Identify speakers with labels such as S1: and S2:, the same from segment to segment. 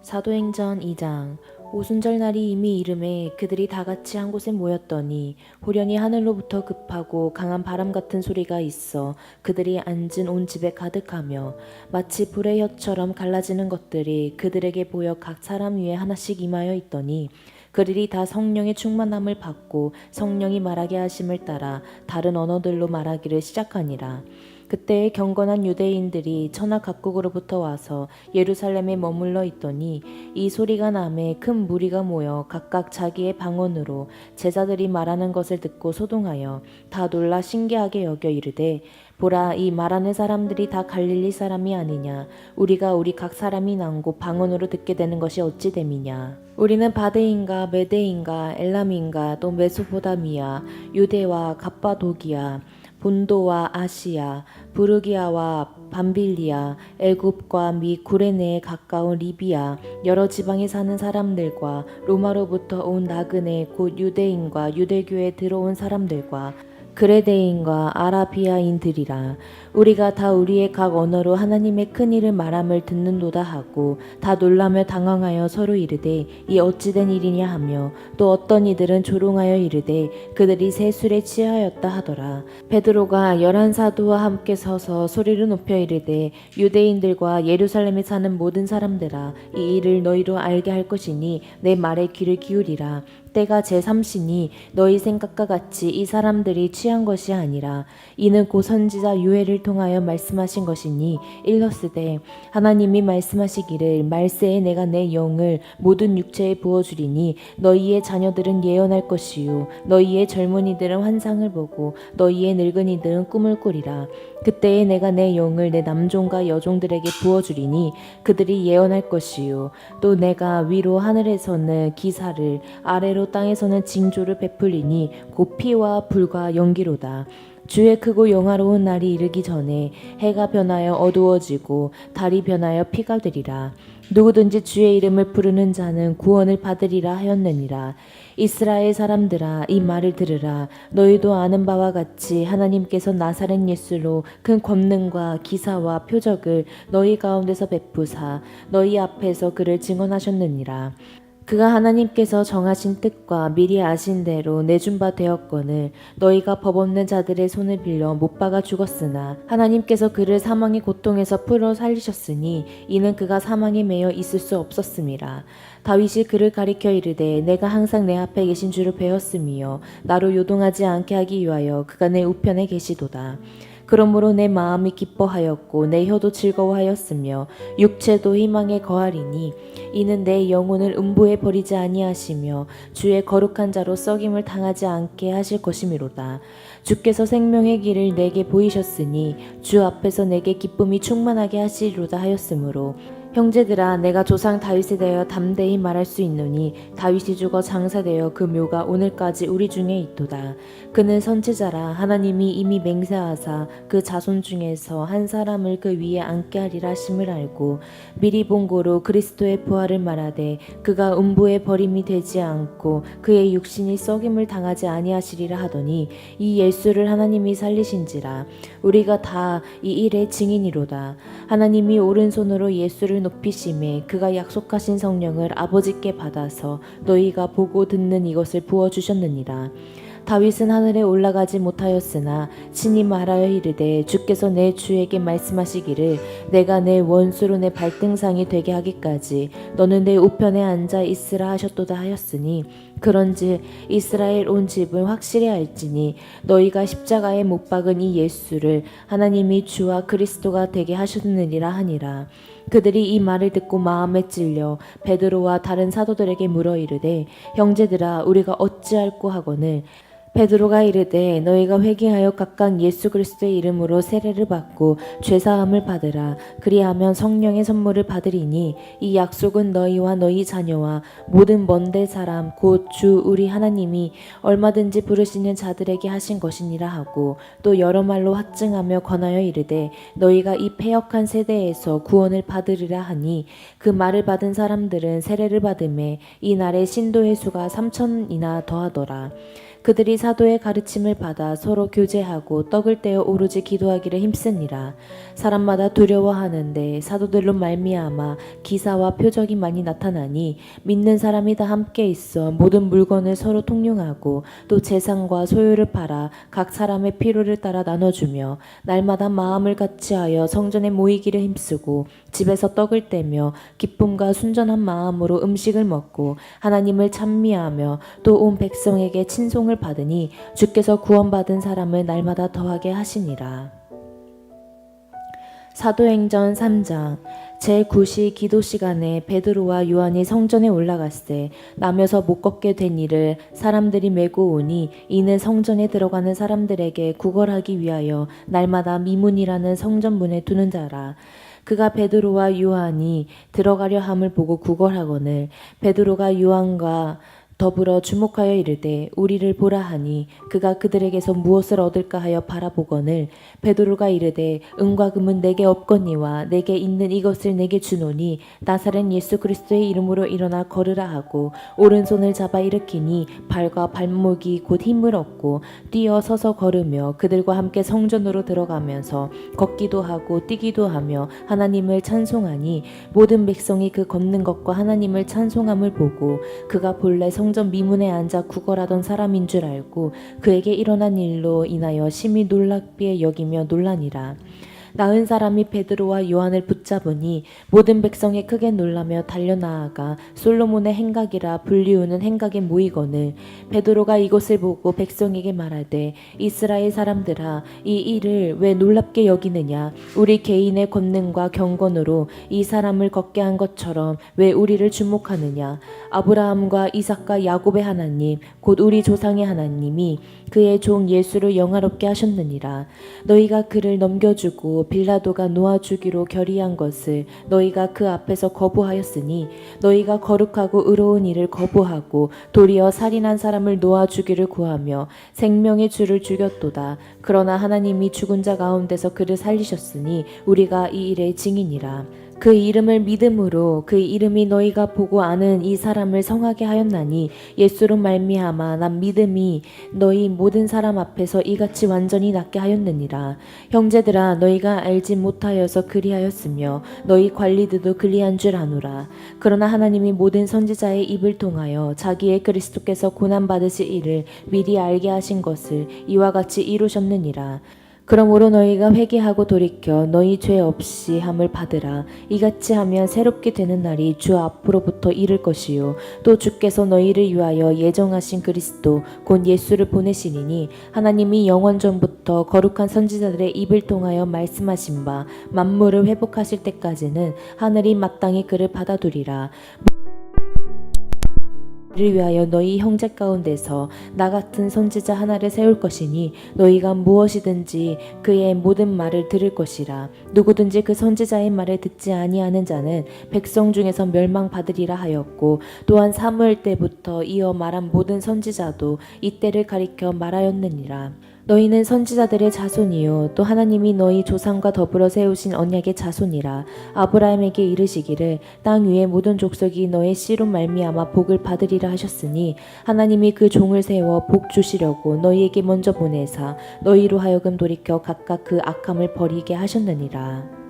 S1: 사도행전 2장. 오순절 날이 이미 이름에 그들이 다 같이 한 곳에 모였더니 호련히 하늘로부터 급하고 강한 바람 같은 소리가 있어 그들이 앉은 온 집에 가득하며 마치 불의 혀처럼 갈라지는 것들이 그들에게 보여 각 사람 위에 하나씩 임하여 있더니 그들이 다 성령의 충만함을 받고 성령이 말하게 하심을 따라 다른 언어들로 말하기를 시작하니라. 그때에 경건한 유대인들이 천하 각국으로부터 와서 예루살렘에 머물러 있더니 이 소리가 나매 큰 무리가 모여 각각 자기의 방언으로 제자들이 말하는 것을 듣고 소동하여 다 놀라 신기하게 여겨 이르되, 보라, 이 말하는 사람들이 다 갈릴리 사람이 아니냐? 우리가 우리 각 사람이 난고 방언으로 듣게 되는 것이 어찌 됨이냐? 우리는 바데인가 메데인가 엘람인가 또 메소포다미아 유대와 갑바도기아 본도와 아시아, 부르기아와 밤빌리아, 애굽과 미 구레네에 가까운 리비아, 여러 지방에 사는 사람들과 로마로부터 온 나그네 곧 유대인과 유대교에 들어온 사람들과 그레데인과 아라비아인들이라. 우리가 다 우리의 각 언어로 하나님의 큰 일을 말함을 듣는도다 하고 다 놀라며 당황하여 서로 이르되 이 어찌된 일이냐 하며 또 어떤 이들은 조롱하여 이르되 그들이 새 술에 취하였다 하더라. 베드로가 11사도와 함께 서서 소리를 높여 이르되 유대인들과 예루살렘에 사는 모든 사람들아, 이 일을 너희로 알게 할 것이니 내 말에 귀를 기울이라. 때가 제3시니 너희 생각과 같이 이 사람들이 취한 것이 아니라 이는 고 선지자 요엘을 통하여 말씀하신 것이니 일렀으되 하나님이 말씀하시기를 말세에 내가 내 영을 모든 육체에 부어주리니 너희의 자녀들은 예언할 것이요 너희의 젊은이들은 환상을 보고 너희의 늙은이들은 꿈을 꾸리라. 그때에 내가 내 영을 내 남종과 여종들에게 부어주리니 그들이 예언할 것이요 또 내가 위로 하늘에서는 기사를 아래로 땅에서는 징조를 베풀리니 곧 피와 불과 연기로다. 주의 크고 영화로운 날이 이르기 전에 해가 변하여 어두워지고 달이 변하여 피가 되리라. 누구든지 주의 이름을 부르는 자는 구원을 받으리라 하였느니라. 이스라엘 사람들아, 이 말을 들으라. 너희도 아는 바와 같이 하나님께서 나사렛 예수로 큰 권능과 기사와 표적을 너희 가운데서 베푸사 너희 앞에서 그를 증언하셨느니라. 그가 하나님께서 정하신 뜻과 미리 아신 대로 내준 바 되었거늘 너희가 법 없는 자들의 손을 빌려 못 박아 죽었으나 하나님께서 그를 사망의 고통에서 풀어 살리셨으니 이는 그가 사망에 매여 있을 수 없었음이라. 다윗이 그를 가리켜 이르되 내가 항상 내 앞에 계신 주를 배웠으며 나로 요동하지 않게 하기 위하여 그가 내 우편에 계시도다. 그러므로 내 마음이 기뻐하였고 내 혀도 즐거워하였으며 육체도 희망에 거하리니 이는 내 영혼을 음부에 버리지 아니하시며 주의 거룩한 자로 썩임을 당하지 않게 하실 것이미로다. 주께서 생명의 길을 내게 보이셨으니 주 앞에서 내게 기쁨이 충만하게 하시리로다 하였으므로 형제들아, 내가 조상 다윗에 대하여 담대히 말할 수 있노니 다윗이 죽어 장사되어 그 묘가 오늘까지 우리 중에 있도다. 그는 선지자라. 하나님이 이미 맹세하사 그 자손 중에서 한 사람을 그 위에 앉게 하리라 하심을 알고 미리 본 고로 그리스도의 부활을 말하되 그가 음부에 버림이 되지 않고 그의 육신이 썩임을 당하지 아니하시리라 하더니 이 예수를 하나님이 살리신지라. 우리가 다 이 일의 증인이로다. 하나님이 오른손으로 예수를 높이심에 그가 약속하신 성령을 아버지께 받아서 너희가 보고 듣는 이것을 부어주셨느니라. 다윗은 하늘에 올라가지 못하였으나 친히 말하여 이르되 주께서 내 주에게 말씀하시기를 내가 내 원수로 내 발등상이 되게 하기까지 너는 내 우편에 앉아 있으라 하셨도다 하였으니 그런즉 이스라엘 온 집은 확실히 알지니 너희가 십자가에 못 박은 이 예수를 하나님이 주와 그리스도가 되게 하셨느니라 하니라. 그들이 이 말을 듣고 마음에 찔려 베드로와 다른 사도들에게 물어 이르되 형제들아, 우리가 어찌할꼬 하거늘 베드로가 이르되 너희가 회개하여 각각 예수 그리스도의 이름으로 세례를 받고 죄사함을 받으라. 그리하면 성령의 선물을 받으리니 이 약속은 너희와 너희 자녀와 모든 먼데 사람 곧 주 우리 하나님이 얼마든지 부르시는 자들에게 하신 것이니라 하고 또 여러 말로 확증하며 권하여 이르되 너희가 이 패역한 세대에서 구원을 받으리라 하니 그 말을 받은 사람들은 세례를 받음에 이 날에 신도의 수가 3,000이나 더하더라. 그들이 사도의 가르침을 받아 서로 교제하고 떡을 떼어 오로지 기도하기를 힘쓰니라. 사람마다 두려워하는데 사도들로 말미암아 기사와 표적이 많이 나타나니 믿는 사람이 다 함께 있어 모든 물건을 서로 통용하고 또 재산과 소유를 팔아 각 사람의 필요를 따라 나눠주며 날마다 마음을 같이하여 성전에 모이기를 힘쓰고 집에서 떡을 떼며 기쁨과 순전한 마음으로 음식을 먹고 하나님을 찬미하며 또 온 백성에게 친송을 받으니 주께서 구원받은 사람을 날마다 더하게 하시니라. 사도행전 3장 제9시 기도 시간에 베드로와 요한이 성전에 올라갔을 나면서 못 걷게 된 이를 사람들이 메고 오니 이는 성전에 들어가는 사람들에게 구걸하기 위하여 날마다 미문이라는 성전문에 두는 자라. 그가 베드로와 요한이 들어가려 함을 보고 구걸하거늘 베드로가 요한과 더불어 주목하여 이르되 우리를 보라 하니 그가 그들에게서 무엇을 얻을까 하여 바라보거늘 베드로가 이르되 은과 금은 내게 없거니와 내게 있는 이것을 내게 주노니 나사렛 예수 그리스도의 이름으로 일어나 걸으라 하고 오른손을 잡아 일으키니 발과 발목이 곧 힘을 얻고 뛰어 서서 걸으며 그들과 함께 성전으로 들어가면서 걷기도 하고 뛰기도 하며 하나님을 찬송하니 모든 백성이 그 걷는 것과 하나님을 찬송함을 보고 그가 본래 성전 미문에 앉아 구걸하던 사람인 줄 알고 그에게 일어난 일로 인하여 심히 놀랍게 여기며 놀라니라. 나은 사람이 베드로와 요한을 붙잡으니 모든 백성이 크게 놀라며 달려나아가 솔로몬의 행각이라 불리우는 행각에 모이거늘 베드로가 이것을 보고 백성에게 말하되 이스라엘 사람들아 이 일을 왜 놀랍게 여기느냐 우리 개인의 권능과 경건으로 이 사람을 걷게 한 것처럼 왜 우리를 주목하느냐 아브라함과 이삭과 야곱의 하나님 곧 우리 조상의 하나님이 그의 종 예수를 영화롭게 하셨느니라. 너희가 그를 넘겨주고 빌라도가 놓아주기로 결의한 것을 너희가 그 앞에서 거부하였으니 너희가 거룩하고 의로운 일을 거부하고 도리어 살인한 사람을 놓아주기를 구하며 생명의 주를 죽였도다. 그러나 하나님이 죽은 자 가운데서 그를 살리셨으니 우리가 이 일의 증인이라. 그 이름을 믿음으로 그 이름이 너희가 보고 아는 이 사람을 성하게 하였나니 예수로 말미암아 난 믿음이 너희 모든 사람 앞에서 이같이 완전히 낫게 하였느니라. 형제들아 너희가 알지 못하여서 그리하였으며 너희 관리들도 그리한 줄 아노라. 그러나 하나님이 모든 선지자의 입을 통하여 자기의 그리스도께서 고난받으실 일을 미리 알게 하신 것을 이와 같이 이루셨느니라. 그러므로 너희가 회개하고 돌이켜 너희 죄 없이 함을 받으라. 이같이 하면 새롭게 되는 날이 주 앞으로부터 이를 것이요 또 주께서 너희를 위하여 예정하신 그리스도 곧 예수를 보내시리니 하나님이 영원 전부터 거룩한 선지자들의 입을 통하여 말씀하신 바 만물을 회복하실 때까지는 하늘이 마땅히 그를 받아두리라. 이를 위하여 너희 형제 가운데서 나 같은 선지자 하나를 세울 것이니 너희가 무엇이든지 그의 모든 말을 들을 것이라. 누구든지 그 선지자의 말을 듣지 아니하는 자는 백성 중에서 멸망받으리라 하였고 또한 사무엘 때부터 이어 말한 모든 선지자도 이때를 가리켜 말하였느니라. 너희는 선지자들의 자손이요 또 하나님이 너희 조상과 더불어 세우신 언약의 자손이라. 아브라함에게 이르시기를 땅 위의 모든 족속이 너의 씨로 말미암아 복을 받으리라 하셨으니 하나님이 그 종을 세워 복 주시려고 너희에게 먼저 보내사 너희로 하여금 돌이켜 각각 그 악함을 버리게 하셨느니라.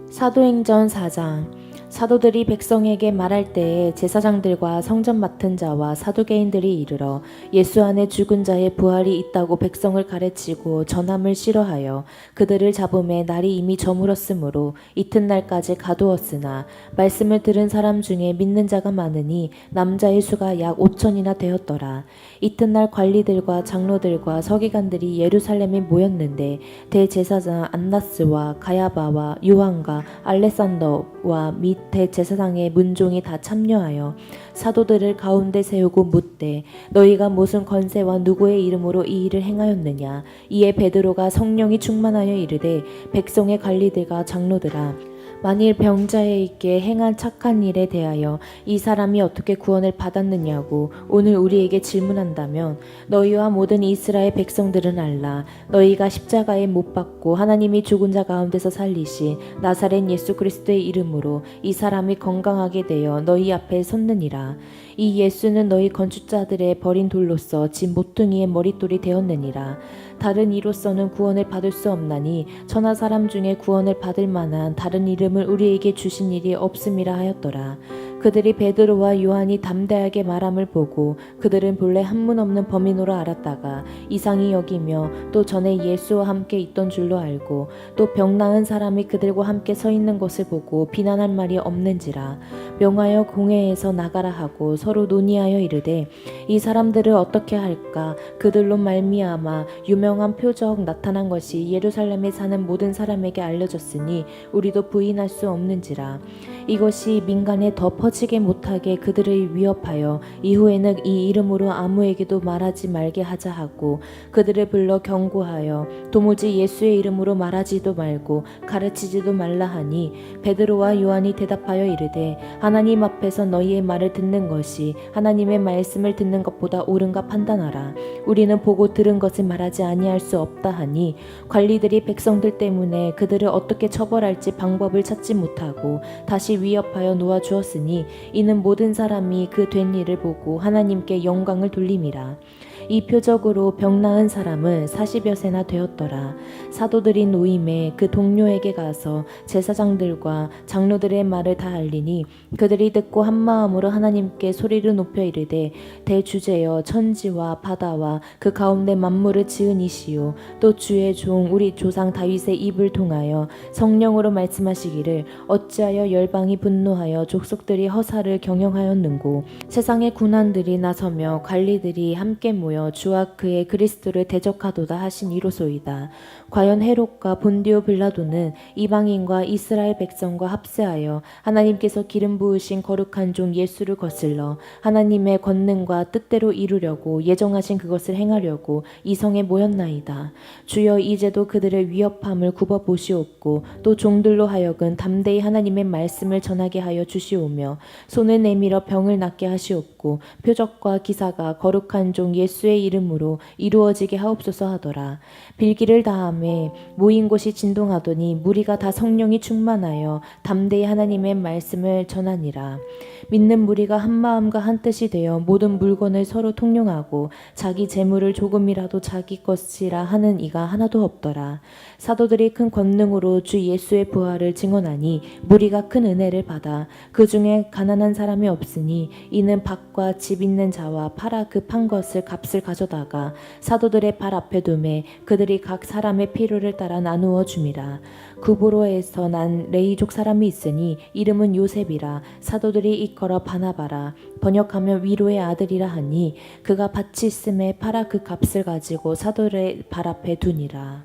S1: 사도행전 4장 사도들이 백성에게 말할 때에 제사장들과 성전 맡은 자와 사두개인들이 이르러 예수 안에 죽은 자의 부활이 있다고 백성을 가르치고 전함을 싫어하여 그들을 잡음에 날이 이미 저물었으므로 이튿날까지 가두었으나 말씀을 들은 사람 중에 믿는 자가 많으니 남자의 수가 약 5천이나 되었더라. 이튿날 관리들과 장로들과 서기관들이 예루살렘에 모였는데 대제사장 안나스와 가야바와 요한과 알렉산더와 및 대제사장의 문종이 다 참여하여 사도들을 가운데 세우고 묻되 너희가 무슨 권세와 누구의 이름으로 이 일을 행하였느냐. 이에 베드로가 성령이 충만하여 이르되 백성의 관리들과 장로들아 만일 병자에게 행한 착한 일에 대하여 이 사람이 어떻게 구원을 받았느냐고 오늘 우리에게 질문한다면 너희와 모든 이스라엘 백성들은 알라. 너희가 십자가에 못 박고 하나님이 죽은 자 가운데서 살리신 나사렛 예수 그리스도의 이름으로 이 사람이 건강하게 되어 너희 앞에 섰느니라. 이 예수는 너희 건축자들의 버린 돌로서 진 모퉁이의 머릿돌이 되었느니라. 다른 이로서는 구원을 받을 수 없나니 천하 사람 중에 구원을 받을 만한 다른 이름을 우리에게 주신 일이 없음이라 하였더라. 그들이 베드로와 요한이 담대하게 말함을 보고 그들은 본래 한문 없는 범인으로 알았다가 이상히 여기며 또 전에 예수와 함께 있던 줄로 알고 또 병 나은 사람이 그들과 함께 서 있는 것을 보고 비난할 말이 없는지라. 명하여 공회에서 나가라 하고 서로 논의하여 이르되 이 사람들을 어떻게 할까? 그들로 말미암아 유명한 표적 나타난 것이 예루살렘에 사는 모든 사람에게 알려졌으니 우리도 부인할 수 없는지라. 이것이 민간에 더 퍼지게 못하게 그들을 위협하여 이후에는 이 이름으로 아무에게도 말하지 말게 하자 하고 그들을 불러 경고하여 도무지 예수의 이름으로 말하지도 말고 가르치지도 말라 하니 베드로와 요한이 대답하여 이르되 하나님 앞에서 너희의 말을 듣는 것이 하나님의 말씀을 듣는 것보다 옳은가 판단하라. 우리는 보고 들은 것을 말하지 아니할 수 없다 하니 관리들이 백성들 때문에 그들을 어떻게 처벌할지 방법을 찾지 못하고 다시 위협하여 놓아 주었으니 이는 모든 사람이 그 된 일을 보고 하나님께 영광을 돌림이라. 이 표적으로 병 나은 사람은 40여 세나 되었더라. 사도들이 노임에 그 동료에게 가서 제사장들과 장로들의 말을 다 알리니 그들이 듣고 한 마음으로 하나님께 소리를 높여 이르되 대주제여 천지와 바다와 그 가운데 만물을 지은 이시요 또 주의 종 우리 조상 다윗의 입을 통하여 성령으로 말씀하시기를 어찌하여 열방이 분노하여 족속들이 허사를 경영하였는고 세상의 군환들이 나서며 관리들이 함께 모여 주와 그의 그리스도를 대적하도다 하신 이로소이다. 과연 헤롯과 본디오 빌라도는 이방인과 이스라엘 백성과 합세하여 하나님께서 기름 부으신 거룩한 종 예수를 거슬러 하나님의 권능과 뜻대로 이루려고 예정하신 그것을 행하려고 이 성에 모였나이다. 주여 이제도 그들의 위협함을 굽어 보시옵고 또 종들로 하여금 담대히 하나님의 말씀을 전하게 하여 주시오며 손을 내밀어 병을 낫게 하시옵고 표적과 기사가 거룩한 종 예수의 이름으로 이루어지게 하옵소서 하더라. 빌기를 다함에 모인 곳이 진동하더니 무리가 다 성령이 충만하여 담대히 하나님의 말씀을 전하니라. 믿는 무리가 한 마음과 한 뜻이 되어 모든 물건을 서로 통용하고 자기 재물을 조금이라도 자기 것이라 하는 이가 하나도 없더라. 사도들이 큰 권능으로 주 예수의 부활을 증언하니 무리가 큰 은혜를 받아 그 중에 가난한 사람이 없으니 이는 밭과 집 있는 자와 팔아 그 판 것을 값을 가져다가 사도들의 발 앞에 두매 그들이 각 사람의 필요를 따라 나누어 줌이라. 구브로에서 난 레이족 사람이 있으니 이름은 요셉이라. 사도들이 이끌어 바나바라 번역하면 위로의 아들이라 하니 그가 밭이 있음에 팔아 그 값을 가지고 사도들의 발 앞에 두니라.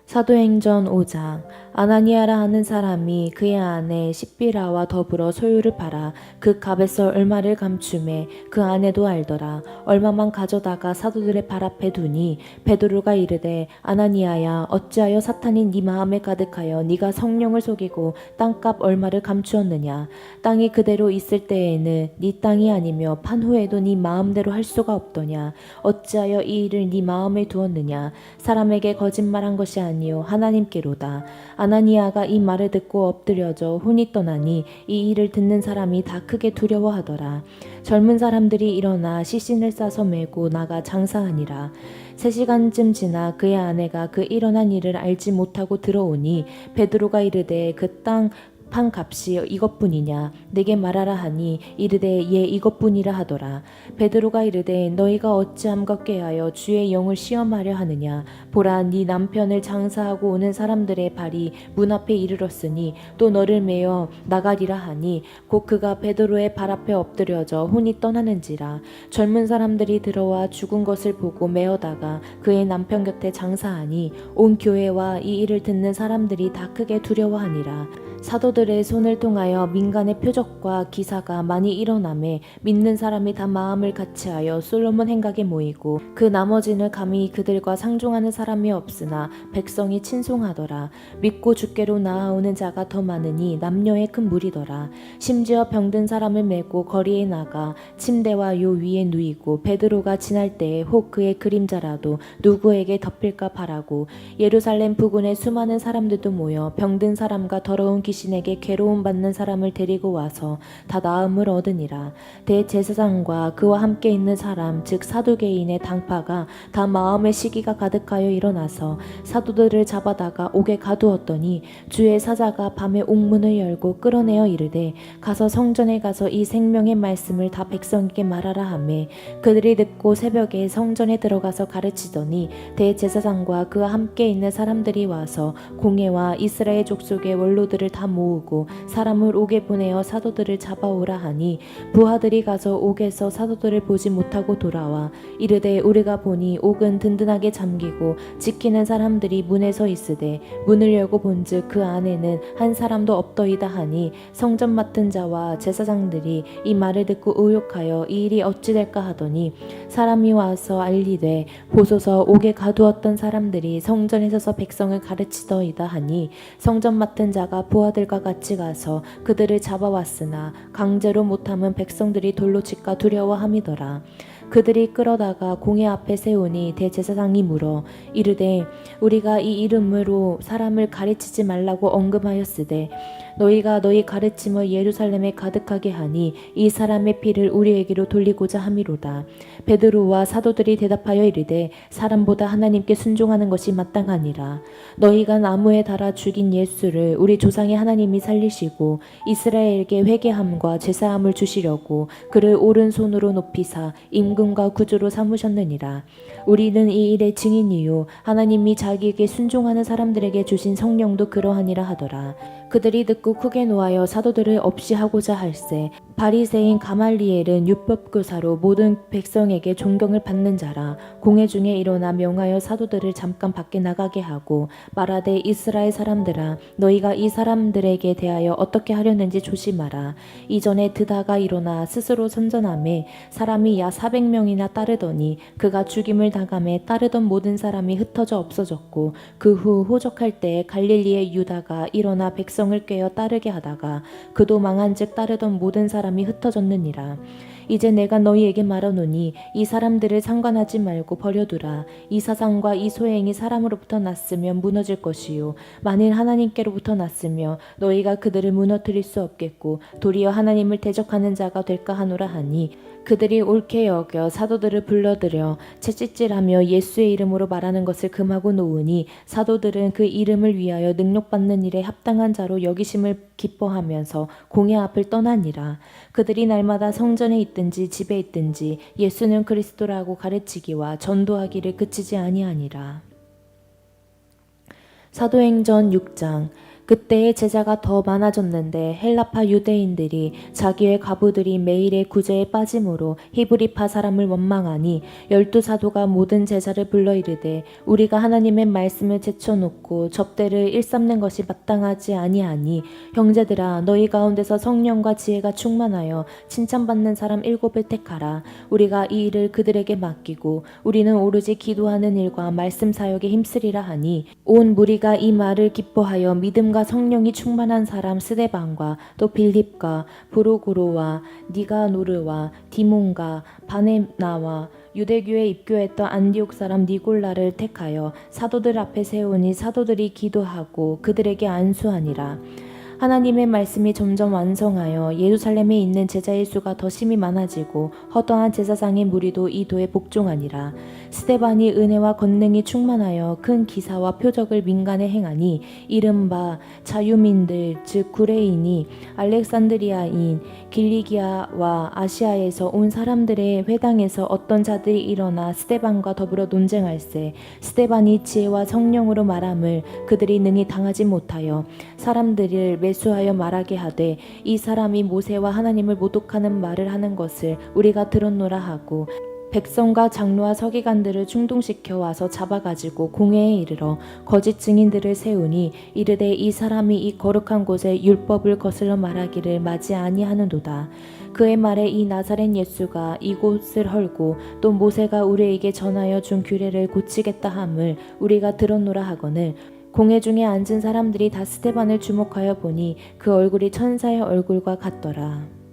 S1: 사도행전 5장. 아나니아라 하는 사람이 그의 아내 십비라와 더불어 소유를 팔아 그 값에서 얼마를 감추매 그 아내도 알더라. 얼마만 가져다가 사도들의 발 앞에 두니 베드로가 이르되 아나니아야 어찌하여 사탄이 네 마음에 가득하여 네가 성령을 속이고 땅값 얼마를 감추었느냐. 땅이 그대로 있을 때에는 네 땅이 아니며 판 후에도 네 마음대로 할 수가 없더냐. 어찌하여 이 일을 네 마음에 두었느냐. 사람에게 거짓말한 것이 아니요 하나님께로다. 아나니아가 이 말을 듣고 엎드려져 혼이 떠나니 이 일을 듣는 사람이 다 크게 두려워하더라. 젊은 사람들이 일어나 시신을 싸서 메고 나가 장사하니라. 3시간쯤 지나 그의 아내가 그 일어난 일을 알지 못하고 들어오니 베드로가 이르되 그 땅 판 값이 이것뿐이냐 내게 말하라 하니 이르되 예 이것뿐이라 하더라. 베드로가 이르되 너희가 어찌함과 꾀하여 주의 영을 시험하려 하느냐. 보라 네 남편을 장사하고 오는 사람들의 발이 문 앞에 이르렀으니 또 너를 메어 나가리라 하니 곧 그가 베드로의 발 앞에 엎드려져 혼이 떠나는지라. 젊은 사람들이 들어와 죽은 것을 보고 메어다가 그의 남편 곁에 장사하니 온 교회와 이 일을 듣는 사람들이 다 크게 두려워하니라. 사도들 사도들의 손을 통하여 민간의 표적과 기사가 많이 일어나매 믿는 사람이 다 마음을 같이하여 솔로몬 행각에 모이고 그 나머지는 감히 그들과 상종하는 사람이 없으나 백성이 친송하더라. 믿고 주께로 나아오는 자가 더 많으니 남녀의 큰 무리더라. 심지어 병든 사람을 메고 거리에 나가 침대와 요 위에 누이고 베드로가 지날 때에 혹 그의 그림자라도 누구에게 덮일까 바라고 예루살렘 부근에 수많은 사람들도 모여 병든 사람과 더러운 귀신에게 괴로움 받는 사람을 데리고 와서 다 나음을 얻으니라. 대제사장과 그와 함께 있는 사람 즉 사두개인의 당파가 다 마음의 시기가 가득하여 일어나서 사도들을 잡아다가 옥에 가두었더니 주의 사자가 밤에 옥문을 열고 끌어내어 이르되 가서 성전에 가서 이 생명의 말씀을 다 백성에게 말하라 하매 그들이 듣고 새벽에 성전에 들어가서 가르치더니 대제사장과 그와 함께 있는 사람들이 와서 공회와 이스라엘 족속의 원로들을 다 모으고 사람을 옥에 보내어 사도들을 잡아오라 하니 부하들이 가서 옥에서 사도들을 보지 못하고 돌아와 이르되 우리가 보니 옥은 든든하게 잠기고 지키는 사람들이 문에 서 있으되 문을 열고 본즉 그 안에는 한 사람도 없더이다 하니 성전 맡은 자와 제사장들이 이 말을 듣고 의욕하여 이 일이 어찌 될까 하더니 사람이 와서 알리되 보소서 옥에 가두었던 사람들이 성전에 서서 백성을 가르치더이다 하니 성전 맡은 자가 부하들과 같이 가서 그들을 잡아왔으나 강제로 못함은 백성들이 돌로 치까 두려워함이더라. 그들이 끌어다가 공회 앞에 세우니 대제사장이 물어 이르되 우리가 이 이름으로 사람을 가르치지 말라고 언급하였으되 너희가 너희 가르침을 예루살렘에 가득하게 하니 이 사람의 피를 우리에게로 돌리고자 함이로다. 베드로와 사도들이 대답하여 이르되 사람보다 하나님께 순종하는 것이 마땅하니라. 너희가 나무에 달아 죽인 예수를 우리 조상의 하나님이 살리시고 이스라엘에게 회개함과 제사함을 주시려고 그를 오른손으로 높이사 임금과 구주로 삼으셨느니라. 우리는 이 일의 증인이요 하나님이 자기에게 순종하는 사람들에게 주신 성령도 그러하니라 하더라. 그들이 듣고 크게 노하여 사도들을 없이 하고자 할세 바리새인 가말리엘은 율법교사로 모든 백성에게 존경을 받는 자라. 공회 중에 일어나 명하여 사도들을 잠깐 밖에 나가게 하고 말하되 이스라엘 사람들아 너희가 이 사람들에게 대하여 어떻게 하려는지 조심하라. 이전에 드다가 일어나 스스로 선전하매 사람이 야 400명이나 따르더니 그가 죽임을 당함에 따르던 모든 사람이 흩어져 없어졌고 그 후 호적할 때에 갈릴리의 유다가 일어나 백성을 꿰어 따르게 하다가 그도 망한즉 따르던 모든 사람이 흩어졌느니라. 이제 내가 너희에게 말하노니 이 사람들을 상관하지 말고 버려두라. 이 사상과 이 소행이 사람으로부터 났으면 무너질 것이요 만일 하나님께로부터 났으며 너희가 그들을 무너뜨릴 수 없겠고 도리어 하나님을 대적하는 자가 될까 하노라 하니 그들이 옳게 여겨 사도들을 불러들여 채찍질하며 예수의 이름으로 말하는 것을 금하고 놓으니 사도들은 그 이름을 위하여 능력받는 일에 합당한 자로 여기심을 기뻐하면서 공회 앞을 떠나니라. 그들이 날마다 성전에 있든지 집에 있든지 예수는 그리스도라고 가르치기와 전도하기를 그치지 아니하니라. 사도행전 6장. 그때의 제자가 더 많아졌는데 헬라파 유대인들이 자기의 과부들이 매일의 구제에 빠짐으로 히브리파 사람을 원망하니 12사도가 모든 제자를 불러 이르되 우리가 하나님의 말씀을 제쳐놓고 접대를 일삼는 것이 마땅하지 아니하니 형제들아 너희 가운데서 성령과 지혜가 충만하여 칭찬받는 사람 7을 택하라. 우리가 이 일을 그들에게 맡기고 우리는 오로지 기도하는 일과 말씀 사역에 힘쓰리라 하니 온 무리가 이 말을 기뻐하여 믿음과 성령이 충만한 사람 스데반과 또 빌립과 브로고로와 니가노르와 디몬과 바네나와 유대교에 입교했던 안디옥 사람 니골라를 택하여 사도들 앞에 세우니 사도들이 기도하고 그들에게 안수하니라. 하나님의 말씀이 점점 완성하여 예루살렘에 있는 제자의 수가 더 심히 많아지고 허다한 제사장의 무리도 이 도에 복종하니라. 스데반이 은혜와 권능이 충만하여 큰 기사와 표적을 민간에 행하니 이른바 자유민들 즉 구레인이 알렉산드리아인 길리기아와 아시아에서 온 사람들의 회당에서 어떤 자들이 일어나 스데반과 더불어 논쟁할세 스데반이 지혜와 성령으로 말함을 그들이 능히 당하지 못하여 사람들을 매수하여 말하게 하되 이 사람이 모세와 하나님을 모독하는 말을 하는 것을 우리가 들었노라 하고 백성과 장로와 서기관들을 충동시켜 와서 잡아가지고 공회에 이르러 거짓 증인들을 세우니 이르되 이 사람이 이 거룩한 곳에 율법을 거슬러 말하기를 마지 아니하는도다. 그의 말에 이 나사렛 예수가 이곳을 헐고 또 모세가 우리에게 전하여 준 규례를 고치겠다 함을 우리가 들었노라 하거늘 공회 중에 앉은 사람들이 다 스데반을 주목하여 보니 그 얼굴이 천사의 얼굴과 같더라.